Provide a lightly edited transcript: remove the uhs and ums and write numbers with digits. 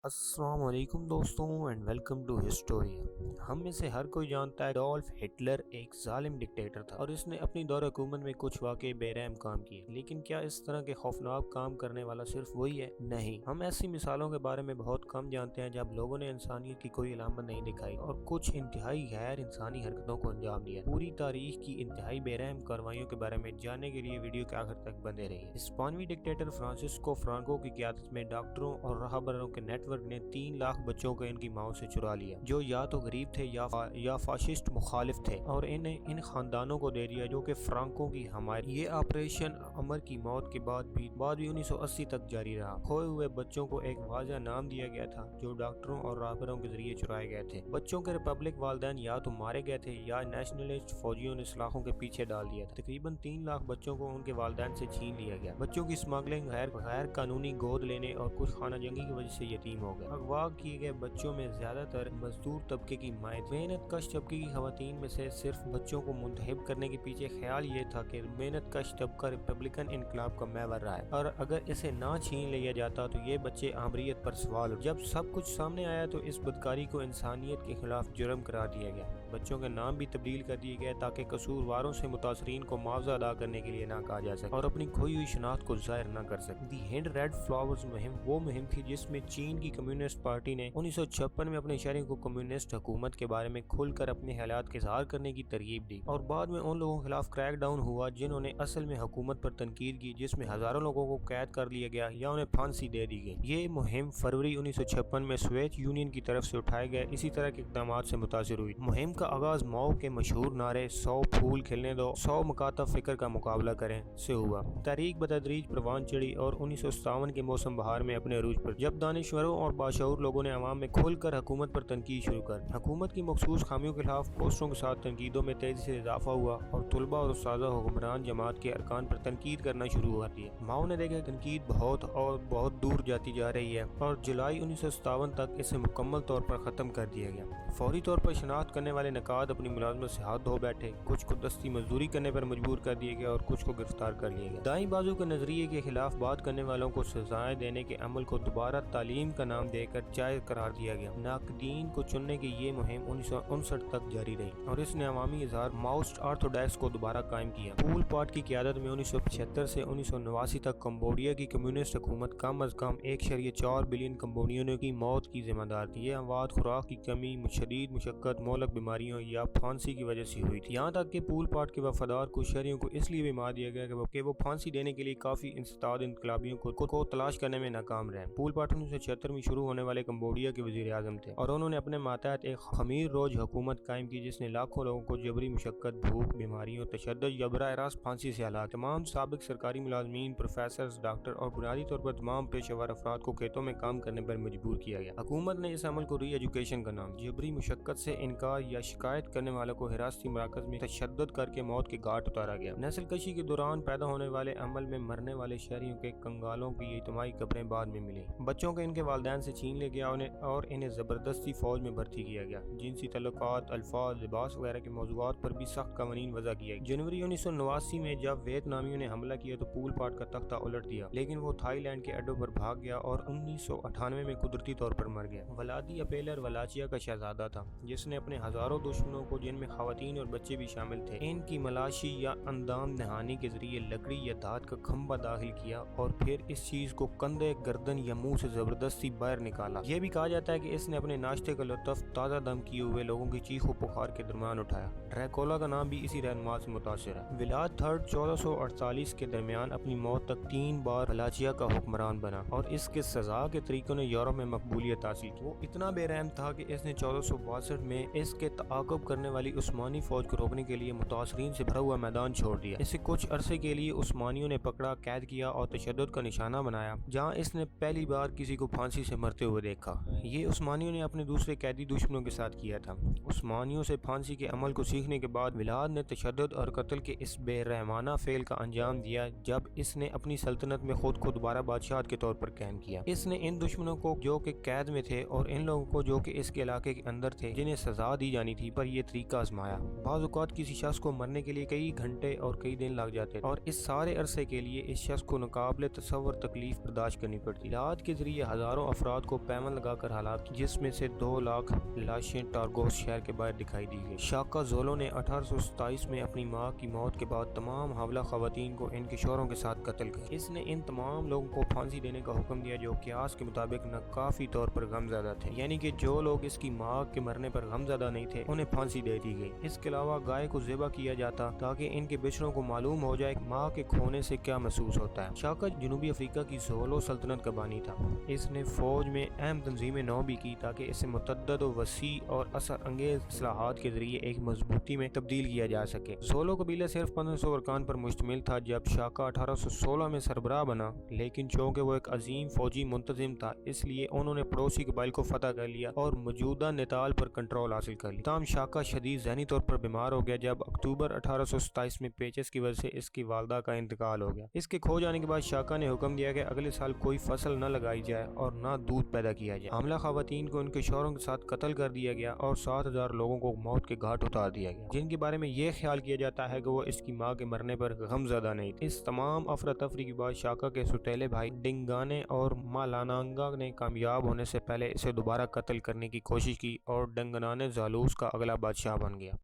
السلام علیکم دوستوں اینڈ ویلکم ٹو ہسٹوریا۔ ہم میں سے ہر کوئی جانتا ہے ڈولف ہٹلر ایک ظالم ڈکٹیٹر تھا اور اس نے اپنی دور حکومت میں کچھ واقعی بے رحم کام کیے، لیکن کیا اس طرح کے خوفناک کام کرنے والا صرف وہی ہے؟ نہیں، ہم ایسی مثالوں کے بارے میں بہت کم جانتے ہیں جب لوگوں نے انسانیت کی کوئی علامت نہیں دکھائی اور کچھ انتہائی غیر انسانی حرکتوں کو انجام دیا۔ پوری تاریخ کی انتہائی بے رحم کارروائیوں کے بارے میں جاننے کے لیے ویڈیو کے آخر تک بنے رہیے۔ اسپانوی ڈکٹیٹر فرانسسکو فرانکو کی قیادت میں ڈاکٹروں اور راہبروں کے نیٹ ورک نے 3 لاکھ بچوں کو ان کی ماؤں سے چرا لیا، جو یا تو غریب تھے یا فاشسٹ مخالف تھے، اور انہیں ان خاندانوں کو دے دیا جو کہ فرانکو کی حمایت۔ یہ آپریشن عمر کی موت کے بعد بھی 1980 تک جاری رہا۔ کھوئے ہوئے بچوں کو ایک واضح نام دیا گیا تھا جو ڈاکٹروں اور راہبروں کے ذریعے چرائے گئے تھے۔ بچوں کے ریپبلک والدین یا تو مارے گئے تھے یا نیشنلسٹ فوجیوں نے سلاخوں کے پیچھے ڈال دیا تھا۔ تقریباً 3 لاکھ بچوں کو ان کے والدین سے چھین لیا گیا۔ بچوں کی اسمگلنگ، غیر قانونی گود لینے اور کچھ خانہ جنگی کی وجہ سے یتیم ہو گئے۔ اغوا کیے گئے بچوں میں زیادہ تر مزدور طبقے کی محنت کش طبقے کی خواتین میں سے صرف بچوں کو منتخب کرنے کے پیچھے خیال یہ تھا کہ محنت کش طبقہ ریپبلکن انقلاب کا محور رہا ہے، اور اگر اسے نہ چھین لیا جاتا تو یہ بچے آمریت پر سوال اٹھ۔ جب سب کچھ سامنے آیا تو اس بدکاری کو انسانیت کے خلاف جرم قرار دیا گیا۔ بچوں کے نام بھی تبدیل کر دیے گئے تاکہ قصورواروں سے متاثرین کو معاوضہ ادا کرنے کے لیے نہ کہا جا سکے اور اپنی کھوئی ہوئی شناخت کو ظاہر نہ کر سکے۔ دی ہینڈ ریڈ فلاورز مہم وہ مہم تھی جس میں چین کی کمیونسٹ پارٹی نے 1956 میں اپنے شہریوں کو کمیونسٹ حکومت کے بارے میں کھل کر اپنے خیالات کا اظہار کرنے کی ترغیب دی، اور بعد میں ان لوگوں کے خلاف کریک ڈاؤن ہوا جنہوں نے اصل میں حکومت پر تنقید کی، جس میں ہزاروں لوگوں کو قید کر لیا گیا یا انہیں پھانسی دے دی گئی۔ یہ مہم فروری 1956 میں سوویت یونین کی طرف سے اٹھائے گئے اسی طرح کے اقدامات سے متاثر ہوئی۔ مہم کا آغاز ماؤ کے مشہور نعرے 100 پھول کھلنے دو، 100 مکاتب فکر کا مقابلہ کریں سے ہوا۔ تحریک بتدریج پروان چڑھی اور 1957 کے موسم بہار میں اپنے عروج پر، جب دانشوروں اور باشعور لوگوں نے عوام میں کھل کر حکومت پر تنقید شروع کر۔ حکومت کی مخصوص خامیوں کے خلاف پوسٹروں کے ساتھ تنقیدوں میں تیزی سے اضافہ ہوا اور طلباء اور اساتذہ حکمران جماعت کے ارکان پر تنقید کرنا شروع کر دیا۔ ماؤ نے دیکھا تنقید بہت دور جاتی جا رہی ہے اور جولائی 1957 تک اسے مکمل طور پر ختم کر دیا گیا۔ فوری طور پر شناخت کرنے والے نقاد اپنی ملازمت سے ہاتھ دھو بیٹھے، کچھ کو دستی مزدوری کرنے پر مجبور کر دیا گیا اور کچھ کو گرفتار کر لیا گیا۔ دائیں بازو کے نظریے کے خلاف بات کرنے والوں کو سزائیں دینے کے عمل کو دوبارہ تعلیم کا نام دے کر جائز قرار دیا گیا۔ ناقدین کو چننے کی یہ مہم 1959 تک جاری رہی اور اس نے عوامی اظہار ماؤسٹ آرتھوڈاکس کو دوبارہ قائم کیا۔ پول پاٹ کی قیادت میں 1975 سے 1989 تک کمبوڈیا کی کمیونسٹ حکومت کم از کم 1.4 بلین کمبوڈیوں کی موت کی ذمہ دار تھی۔ یہ اموات خوراک کی کمی، شدید مشقت، مہلک بیماریوں یا پھانسی کی وجہ سے ہوئی تھی، یہاں تک کہ پول پاٹ کے وفادار کچھ شہریوں کو اس لیے بھی مار دیا گیا کہ وہ پھانسی دینے کے لیے کافی انسداد انقلابیوں کو تلاش کرنے میں ناکام رہے۔ پول پاٹ 1976 میں شروع ہونے والے کمبوڈیا کے وزیر اعظم تھے اور انہوں نے اپنے ماتحت ایک خمیر روج حکومت قائم کی جس نے لاکھوں لوگوں کو جبری مشقت، بھوک، بیماریوں، تشدد یا براہ راست پھانسی سے ہلاک۔ تمام سابق سرکاری ملازمین، پروفیسرز، ڈاکٹر اور بنیادی طور پر تمام پیشہ ور افراد کو کھیتوں میں کام کرنے پر مجبور کیا گیا۔ حکومت نے اس عمل کو ری ایجوکیشن کا نام، جبری مشقت سے انکار یا شکایت کرنے والوں کو حراستی مراکز میں تشدد کر کے موت کے گھاٹ اتارا گیا۔ نسل کشی کے دوران پیدا ہونے والے عمل میں مرنے والے شہریوں کے کنگالوں کی اجتماعی قبریں بعد میں ملی۔ بچوں کو ان کے والدین سے چھین لیا گیا اور انہیں زبردستی فوج میں بھرتی کیا گیا۔ جنسی تعلقات، الفاظ، لباس وغیرہ کے موضوعات پر بھی سخت قوانین وضع کیا گیا۔ جنوری 1989 میں جب ویتنامیوں نے حملہ کیا تو پول پاٹ کا تختہ الٹ دیا، لیکن وہ تھائی لینڈ کے اڈوں پر بھاگ گیا اور 1998 میں قدرتی طور پر مر گیا۔ ولادی اپیلر ولاچیا کا شہزادہ تھا جس نے اپنے ہزاروں دشمنوں کو، جن میں خواتین اور بچے بھی شامل تھے، ان کی ملاشی یا اندام نہانی کے ذریعے لکڑی یا دھات کا کھمبا داخل کیا اور پھر اس چیز کو کندھے، گردن یا منہ سے زبردستی باہر نکالا۔ یہ بھی کہا جاتا ہے کہ اس نے اپنے ناشتے کا لطف تازہ دم کیے ہوئے لوگوں کی چیخ و پکار کے درمیان اٹھایا۔ ڈریکولا کا نام بھی اسی رہنما سے متاثر ہے۔ ولاد تھرڈ 1448 کے درمیان اپنی موت تک 3 بار ولاچیا کا حکمران بنا اور اس کے سزا کے طریقوں نے یورپ میں مقبولیت حاصل کی۔ وہ اتنا بے رحم تھا کہ اس نے 1462 میں اس کے تعاقب کرنے والی عثمانی فوج کو روکنے کے لیے متاثرین سے بھرا ہوا میدان چھوڑ دیا۔ اسے کچھ عرصے کے لیے عثمانیوں نے پکڑا، قید کیا اور تشدد کا نشانہ بنایا، جہاں اس نے پہلی بار کسی کو پھانسی سے مرتے ہوئے دیکھا۔ یہ عثمانیوں نے اپنے دوسرے قیدی دشمنوں کے ساتھ کیا تھا۔ عثمانیوں سے پھانسی کے عمل کو سیکھنے کے بعد ولاد نے تشدد اور قتل کے اس بے رحمانہ فعل کا انجام دیا جب اس نے اپنی سلطنت میں خود کو دوبارہ بادشاہ کے طور پر قائم کیا۔ اس نے ان دشمنوں کو جو کہ قید میں تھے اور ان لوگوں کو جو کہ اس کے علاقے کے اندر تھے جنہیں سزا دی جانی تھی پر یہ طریقہ آزمایا۔ بعض اوقات کسی شخص کو مرنے کے لیے کئی گھنٹے اور کئی دن لگ جاتے اور اس سارے عرصے کے لیے اس شخص کو ناقابل تصور تکلیف برداشت کرنی پڑتی۔ ولاد کے ذریعے ہزاروں افراد کو پیمن لگا کر ہلاک کیا، جس میں سے 2 لاکھ لاشیں ٹارگوس شہر کے باہر دکھائی دی گئی۔ شاکا زولو نے 1827 میں اپنی ماں کی موت کے بعد تمام حاملہ خواتین کو ان کے شوہروں کے ساتھ قتل کیا۔ اس نے ان تمام لوگوں کو پھانسی دینے کا حکم دیا جو قیاس کے مطابق ناکافی طور پر غمزدہ تھے، یعنی کہ جو لوگ اس کی ماں کے مرنے پر غمزدہ نہیں تھے انہیں پھانسی دے دی گئی۔ اس کے علاوہ گائے کو ذبح کیا جاتا تاکہ ان کے بچڑوں کو معلوم ہو جائے ماں کے کھونے سے کیا محسوس ہوتا ہے۔ شاکا جنوبی افریقہ کی زولو سلطنت کا بانی تھا۔ اس نے فوج میں اہم تنظیمیں نو بھی کی تاکہ اسے متعدد و وسیع اور اثر انگیز اصلاحات کے ذریعے ایک مضبوطی میں تبدیل کیا جا سکے۔ زولو قبیلہ صرف 1500 ارکان پر مشتمل تھا جب شاکا 1816 میں سربراہ بنا، لیکن چونکہ وہ ایک عظیم فوجی منتظم تھا اس لیے انہوں نے پڑوسی قبائل کو فتح کر لیا اور موجودہ نیتال پر کنٹرول حاصل کر لیا۔ تاہم شاکا شدید ذہنی طور پر بیمار ہو گیا جب اکتوبر 1827 میں پیچس کی وجہ سے اس کی والدہ کا انتقال ہو گیا۔ اس کے کھو جانے کے بعد شاکا نے حکم دیا کہ اگلے سال کوئی فصل نہ لگائی جائے اور نہ دودھ پیدا کیا جائے۔ حاملہ خواتین کو ان کے شوہروں کے ساتھ قتل کر دیا گیا اور 7000 لوگوں کو موت کے گھاٹ اتار دیا گیا، جن کے بارے میں یہ خیال کیا جاتا ہے کہ وہ اس کی ماں کے مرنے پر غمزدہ نہیں تھے۔ اس تمام افراتفری کے بعد شاکا کے سوتیلے بھائی ڈنگانے اور مالانانگا نے کامیاب ہونے سے پہلے اسے دوبارہ قتل کرنے کی کوشش کی اور ڈنگانانے زالوس کا اگلا بادشاہ بن گیا۔